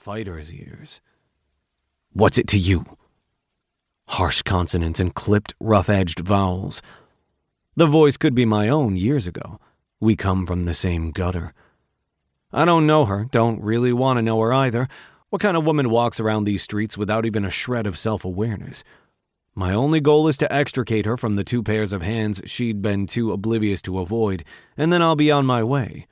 fighter's ears. "What's it to you?" Harsh consonants and clipped, rough-edged vowels. The voice could be my own years ago. We come from the same gutter. I don't know her, don't really want to know her either. What kind of woman walks around these streets without even a shred of self-awareness? My only goal is to extricate her from the 2 pairs of hands she'd been too oblivious to avoid, and then I'll be on my way.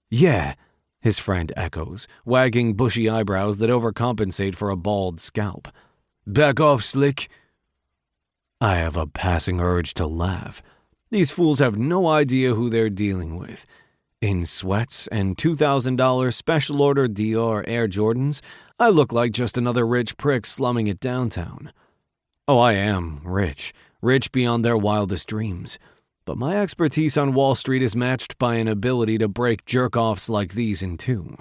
"Yeah," his friend echoes, wagging bushy eyebrows that overcompensate for a bald scalp. "Back off, slick." I have a passing urge to laugh. These fools have no idea who they're dealing with. In sweats and $2,000 special-order Dior Air Jordans, I look like just another rich prick slumming it downtown. Oh, I am rich beyond their wildest dreams. But my expertise on Wall Street is matched by an ability to break jerk-offs like these in two.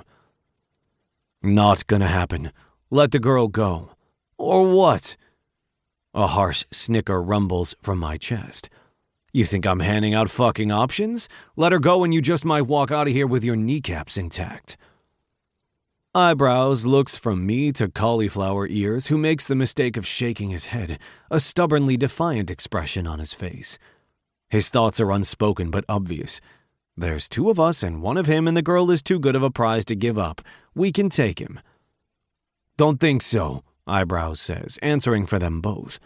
"Not gonna happen. Let the girl go." "Or what?" A harsh snicker rumbles from my chest. "You think I'm handing out fucking options? Let her go and you just might walk out of here with your kneecaps intact." Eyebrows looks from me to cauliflower ears, who makes the mistake of shaking his head, a stubbornly defiant expression on his face. His thoughts are unspoken but obvious. There's 2 of us and 1 of him, and the girl is too good of a prize to give up. We can take him. "Don't think so," Eyebrows says, answering for them both.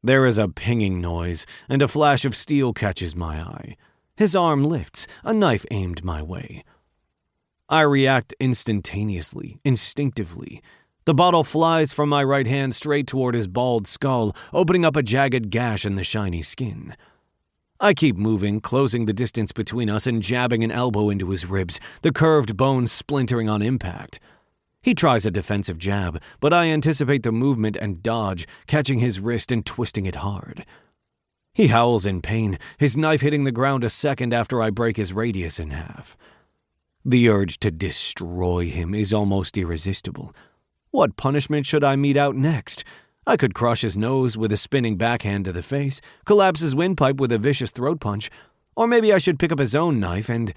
There is a pinging noise, and a flash of steel catches my eye. His arm lifts, a knife aimed my way. I react instantaneously, instinctively. The bottle flies from my right hand straight toward his bald skull, opening up a jagged gash in the shiny skin. I keep moving, closing the distance between us and jabbing an elbow into his ribs, the curved bone splintering on impact. He tries a defensive jab, but I anticipate the movement and dodge, catching his wrist and twisting it hard. He howls in pain, his knife hitting the ground a second after I break his radius in half. The urge to destroy him is almost irresistible. What punishment should I mete out next? I could crush his nose with a spinning backhand to the face, collapse his windpipe with a vicious throat punch, or maybe I should pick up his own knife and...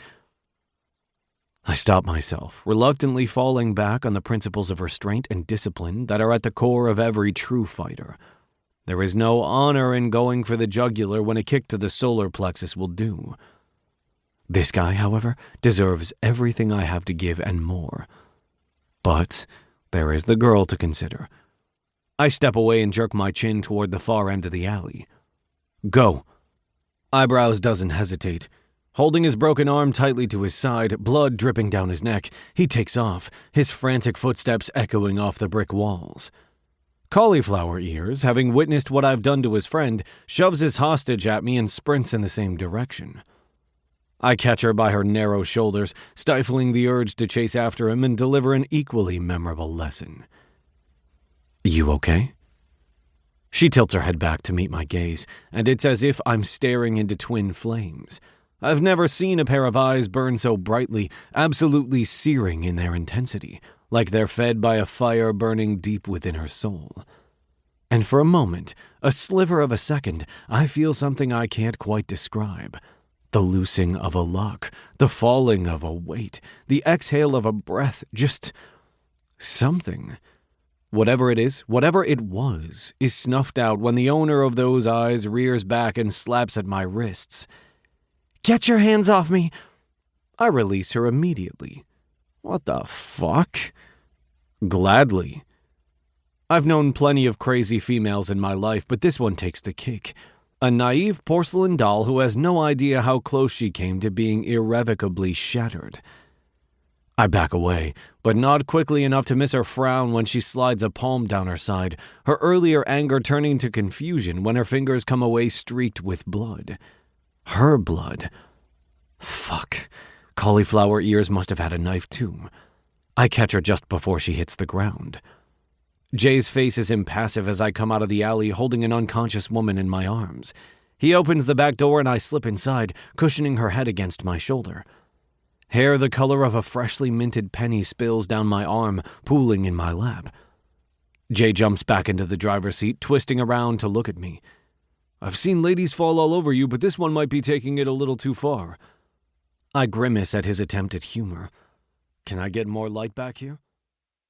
I stop myself, reluctantly falling back on the principles of restraint and discipline that are at the core of every true fighter. There is no honor in going for the jugular when a kick to the solar plexus will do. This guy, however, deserves everything I have to give and more. But there is the girl to consider. I step away and jerk my chin toward the far end of the alley. "Go." Eyebrows doesn't hesitate. Holding his broken arm tightly to his side, blood dripping down his neck, he takes off, his frantic footsteps echoing off the brick walls. Cauliflower Ears, having witnessed what I've done to his friend, shoves his hostage at me and sprints in the same direction. I catch her by her narrow shoulders, stifling the urge to chase after him and deliver an equally memorable lesson. "You okay?" She tilts her head back to meet my gaze, and it's as if I'm staring into twin flames. I've never seen a pair of eyes burn so brightly, absolutely searing in their intensity, like they're fed by a fire burning deep within her soul. And for a moment, a sliver of a second, I feel something I can't quite describe. The loosing of a lock, the falling of a weight, the exhale of a breath, just something. Whatever it is, whatever it was, is snuffed out when the owner of those eyes rears back and slaps at my wrists. "Get your hands off me!" I release her immediately. What the fuck? Gladly. I've known plenty of crazy females in my life, but this one takes the cake. A naive porcelain doll who has no idea how close she came to being irrevocably shattered. I back away, but not quickly enough to miss her frown when she slides a palm down her side, her earlier anger turning to confusion when her fingers come away streaked with blood. Her blood. Fuck. Cauliflower Ears must have had a knife too. I catch her just before she hits the ground. Jay's face is impassive as I come out of the alley holding an unconscious woman in my arms. He opens the back door and I slip inside, cushioning her head against my shoulder. Hair the color of a freshly minted penny spills down my arm, pooling in my lap. Jay jumps back into the driver's seat, twisting around to look at me. "I've seen ladies fall all over you, but this one might be taking it a little too far." I grimace at his attempt at humor. Can I get more light back here?